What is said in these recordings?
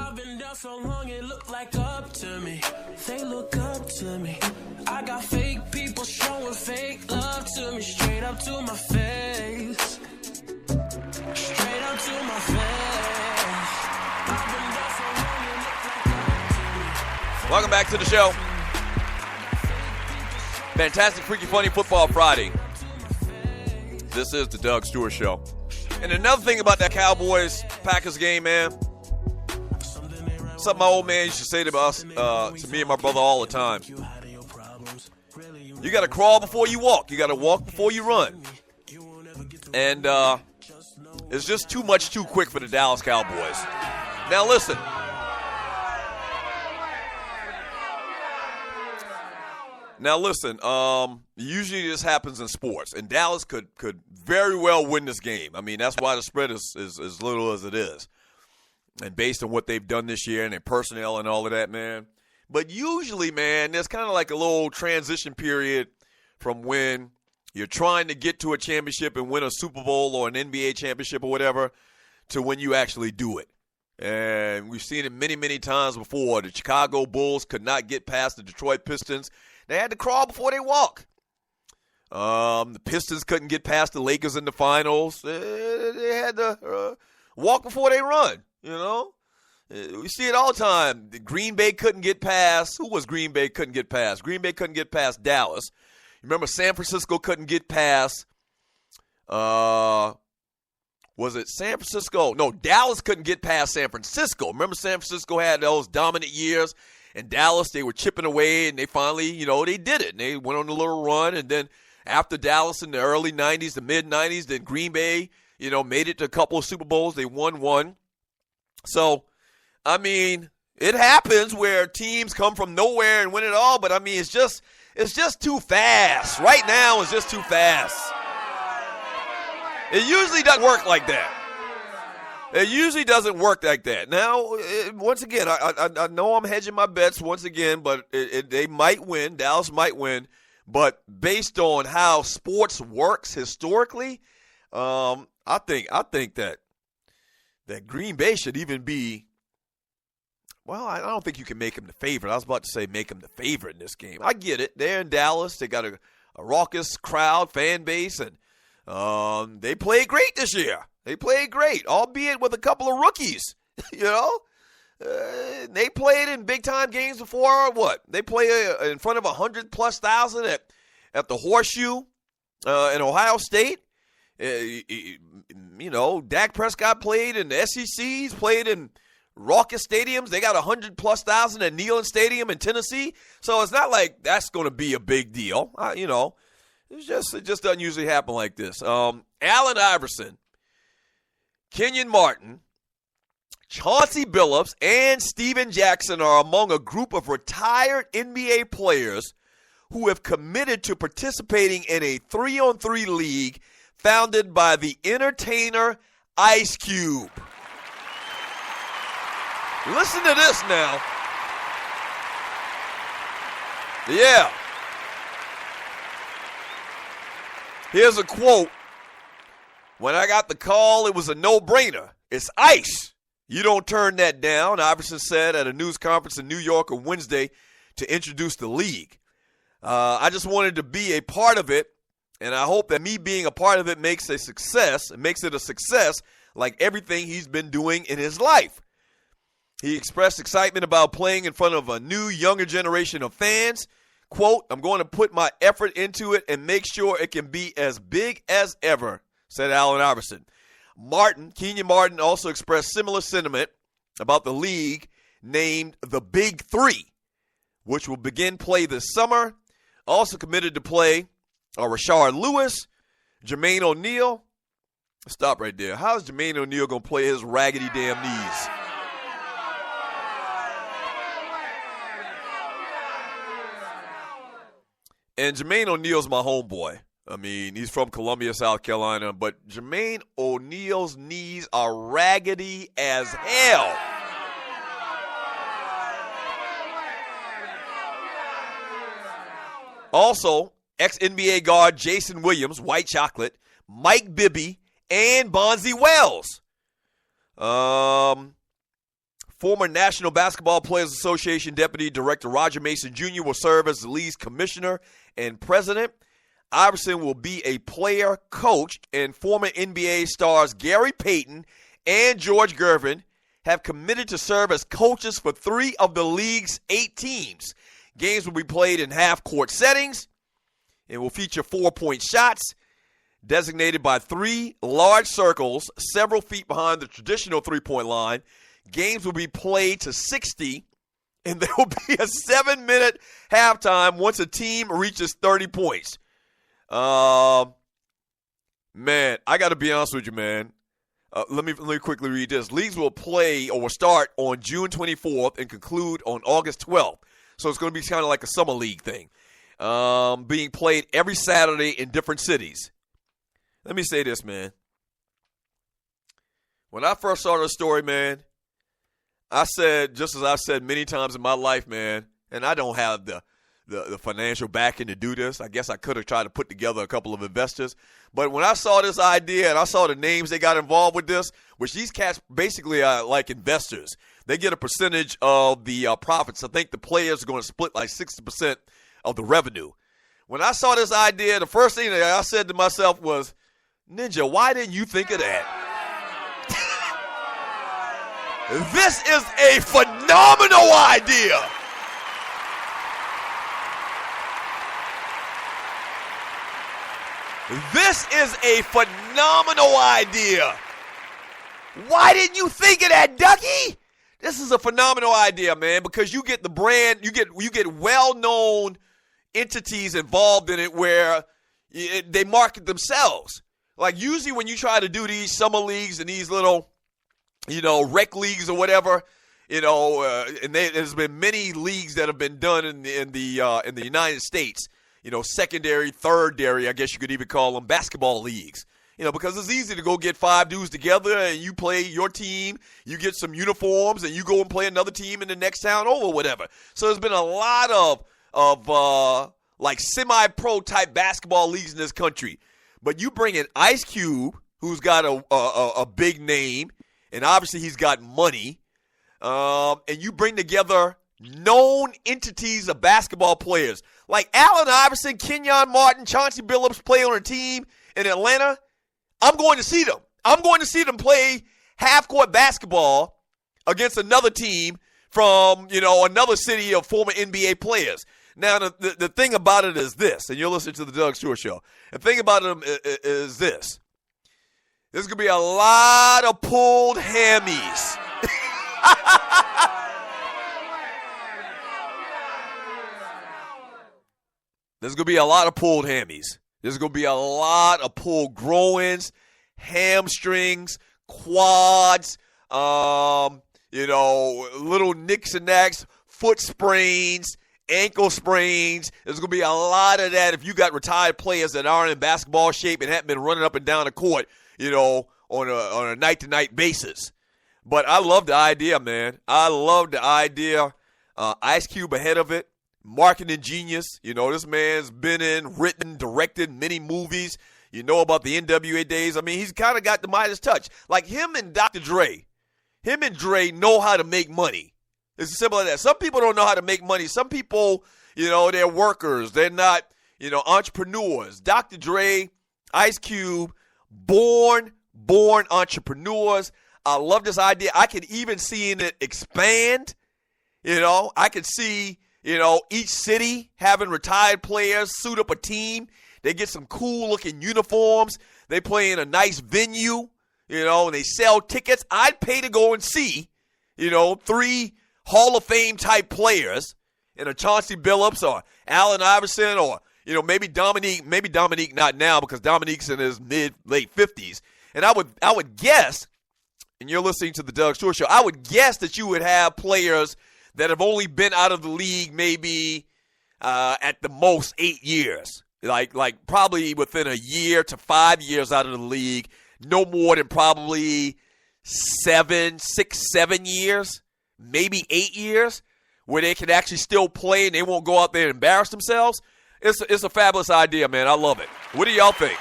I've been down so long, it look like up to me. They look up to me. I got fake people showing fake love to me. Straight up to my face. Straight up to my face. I've been down so long, it look like up to me. Welcome back to the show. Fantastic, freaky, funny Football Friday. This is the Doug Stewart Show. And another thing about that Cowboys-Packers game, man, something my old man used to say to us, to me and my brother all the time. You got to crawl before you walk. You got to walk before you run. And it's just too much too quick for the Dallas Cowboys. Now listen. Usually this happens in sports, and Dallas could very well win this game. I mean, that's why the spread is as little as it is. And based on what they've done this year and their personnel and all of that, man. But usually, man, there's kind of like a little transition period from when you're trying to get to a championship and win a Super Bowl or an NBA championship or whatever to when you actually do it. And we've seen it many, many times before. The Chicago Bulls could not get past the Detroit Pistons. They had to crawl before they walk. The Pistons couldn't get past the Lakers in the finals. They had to walk before they run, you know. We see it all the time. Green Bay couldn't get past. Who was Green Bay couldn't get past? Green Bay couldn't get past Dallas. Remember San Francisco couldn't get past. Was it San Francisco? No, Dallas couldn't get past San Francisco. Remember San Francisco had those dominant years. In Dallas, they were chipping away, and they finally, they did it. And they went on a little run, and then after Dallas in the early 90s, the mid-90s, then Green Bay, made it to a couple of Super Bowls. They won one. So, I mean, it happens where teams come from nowhere and win it all, but, I mean, it's just too fast. Right now, it's just too fast. It usually doesn't work like that. It usually doesn't work like that. Now, once again, I know I'm hedging my bets once again, but they might win. Dallas might win. But based on how sports works historically, I think that Green Bay should even be. Well, I don't think you can make them the favorite. I was about to say make them the favorite in this game. I get it. They're in Dallas. They got a raucous crowd, fan base, and they played great this year. They played great, albeit with a couple of rookies, They played in big-time games before, what? They play in front of 100,000+ at the Horseshoe in Ohio State. Dak Prescott played in the SECs, played in raucous stadiums. They got 100,000+ at Neyland Stadium in Tennessee. So it's not like that's going to be a big deal. It just doesn't usually happen like this. Allen Iverson, Kenyon Martin, Chauncey Billups, and Steven Jackson are among a group of retired NBA players who have committed to participating in a 3-on-3 league founded by the entertainer Ice Cube. Listen to this now. Yeah. Here's a quote. When I got the call, it was a no-brainer. It's Ice. You don't turn that down, Iverson said at a news conference in New York on Wednesday to introduce the league. I just wanted to be a part of it, and I hope that me being a part of it makes it a success like everything he's been doing in his life. He expressed excitement about playing in front of a new, younger generation of fans. Quote, I'm going to put my effort into it and make sure it can be as big as ever, said Allen Iverson. Kenyon Martin also expressed similar sentiment about the league named the Big Three, which will begin play this summer. Also committed to play are Rashard Lewis, Jermaine O'Neal. Stop right there. How is Jermaine O'Neal going to play his raggedy damn knees? And Jermaine O'Neal's my homeboy. I mean, he's from Columbia, South Carolina, but Jermaine O'Neal's knees are raggedy as hell. Also, ex-NBA guard Jason Williams, white chocolate, Mike Bibby, and Bonzi Wells. Former National Basketball Players Association Deputy Director Roger Mason Jr. will serve as the league's commissioner and president. Iverson will be a player, coach, and former NBA stars Gary Payton and George Gervin have committed to serve as coaches for 3 of the league's 8 teams. Games will be played in half-court settings and will feature 4-point shots designated by 3 large circles several feet behind the traditional three-point line. Games will be played to 60, and there will be a 7-minute halftime once a team reaches 30 points. Man, I got to be honest with you, man. Let me quickly read this. Leagues will play or will start on June 24th and conclude on August 12th. So it's going to be kind of like a summer league thing, being played every Saturday in different cities. Let me say this, man. When I first saw this story, man, I said, just as I've said many times in my life, man, and I don't have the financial backing to do this. I guess I could have tried to put together a couple of investors. But when I saw this idea and I saw the names they got involved with this, which these cats basically are like investors. They get a percentage of the profits. I think the players are going to split like 60% of the revenue. When I saw this idea, the first thing that I said to myself was, Ninja, why didn't you think of that? This is a phenomenal idea. This is a phenomenal idea. Why didn't you think of that, Ducky? This is a phenomenal idea, man, because you get the brand, you get well-known entities involved in it where they market themselves. Like usually when you try to do these summer leagues and these little, rec leagues or whatever, and there's been many leagues that have been done in the United States. Secondary, third-dairy, I guess you could even call them basketball leagues. Because it's easy to go get 5 dudes together and you play your team, you get some uniforms, and you go and play another team in the next town over, whatever. So there's been a lot of like semi-pro type basketball leagues in this country. But you bring in Ice Cube, who's got a big name, and obviously he's got money, and you bring together known entities of basketball players. Like Allen Iverson, Kenyon Martin, Chauncey Billups play on a team in Atlanta. I'm going to see them. I'm going to see them play half-court basketball against another team from, another city of former NBA players. Now, the thing about it is this, and you're listening to the Doug Stewart Show. The thing about it is this. There's going to be a lot of pulled hammies. There's going to be a lot of pulled hammies. There's going to be a lot of pulled groins, hamstrings, quads, little nicks and knacks, foot sprains, ankle sprains. There's going to be a lot of that if you got retired players that aren't in basketball shape and haven't been running up and down the court, on a night-to-night basis. But I love the idea, man. I love the idea. Ice Cube ahead of it. Marketing genius. This man's been in, written, directed many movies. You know about the NWA days. I mean, he's kind of got the Midas touch. Like him and Dr. Dre. Him and Dre know how to make money. It's as simple as that. Some people don't know how to make money. Some people, they're workers. They're not, entrepreneurs. Dr. Dre, Ice Cube, born entrepreneurs. I love this idea. I could even see it expand. I could see, each city having retired players suit up a team. They get some cool-looking uniforms. They play in a nice venue, and they sell tickets. I'd pay to go and see, 3 Hall of Fame-type players in a Chauncey Billups or Allen Iverson or, maybe Dominique. Maybe Dominique not now because Dominique's in his late 50s. And I would guess, and you're listening to the Doug Stewart Show, I would guess that you would have players that have only been out of the league maybe at the most 8 years. Like probably within a year to 5 years out of the league. No more than probably 7 years, maybe 8 years, where they can actually still play and they won't go out there and embarrass themselves. It's a fabulous idea, man. I love it. What do y'all think?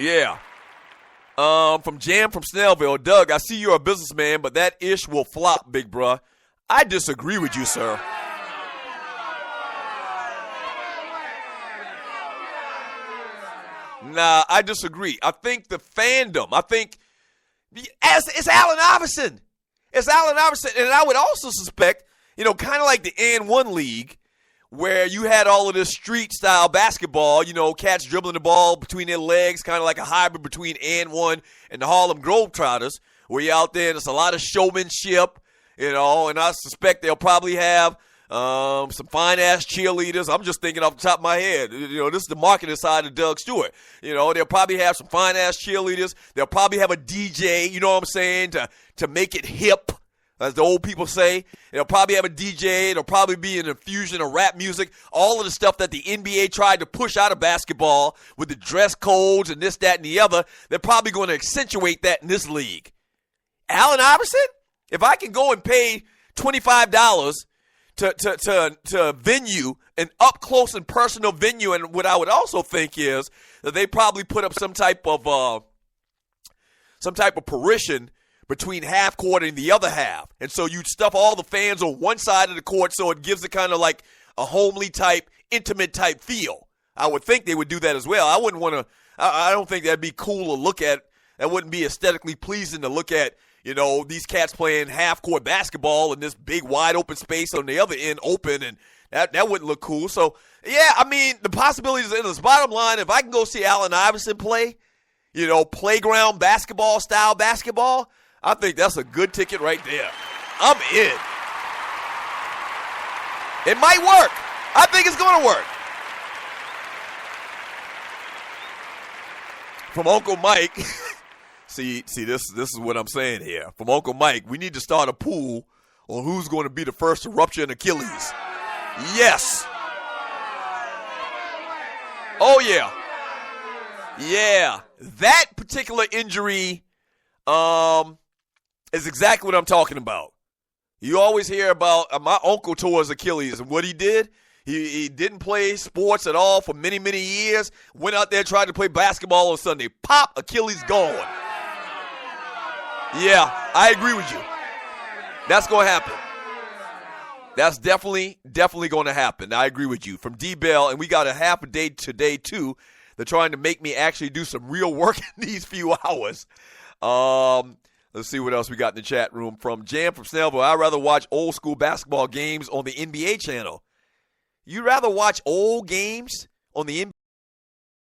Yeah. From Jam from Snellville, Doug, I see you're a businessman, but that ish will flop, big bruh. I disagree with you, sir. Nah, I disagree. I think the fandom, it's Allen Iverson. It's Allen Iverson. And I would also suspect, kind of like the N1 League, where you had all of this street-style basketball, cats dribbling the ball between their legs, kind of like a hybrid between N1 and the Harlem Globetrotters, where you're out there and it's a lot of showmanship, and I suspect they'll probably have some fine-ass cheerleaders. I'm just thinking off the top of my head. This is the marketing side of Doug Stewart. They'll probably have some fine-ass cheerleaders. They'll probably have a DJ, you know what I'm saying, to make it hip, as the old people say. They'll probably have a DJ. It'll probably be an infusion of rap music. All of the stuff that the NBA tried to push out of basketball with the dress codes and this, that, and the other, they're probably going to accentuate that in this league. Allen Iverson? If I can go and pay $25 to venue, an up-close and personal venue, and what I would also think is that they probably put up some type of partition between half court and the other half. And so you'd stuff all the fans on one side of the court so it gives it kind of like a homely type, intimate type feel. I would think they would do that as well. I wouldn't want to – I don't think that'd be cool to look at. That wouldn't be aesthetically pleasing to look at, these cats playing half-court basketball in this big wide-open space on the other end open, and that wouldn't look cool. So, yeah, the possibilities are endless. Bottom line, if I can go see Allen Iverson play, playground basketball-style basketball, I think that's a good ticket right there. I'm in. It might work. I think it's going to work. From Uncle Mike, see, this is what I'm saying here. From Uncle Mike, we need to start a pool on who's going to be the first to rupture an Achilles. Yes. Oh, yeah. Yeah. That particular injury is exactly what I'm talking about. You always hear about my uncle tore his Achilles, and what he did, he didn't play sports at all for many, many years. Went out there, tried to play basketball on Sunday. Pop, Achilles gone. Yeah, I agree with you. That's going to happen. That's definitely going to happen. I agree with you. From D-Bell, and we got a half a day today, too. They're trying to make me actually do some real work in these few hours. Let's see what else we got in the chat room. From Jam from Snellville, I'd rather watch old school basketball games on the NBA channel. You'd rather watch old games on the NBA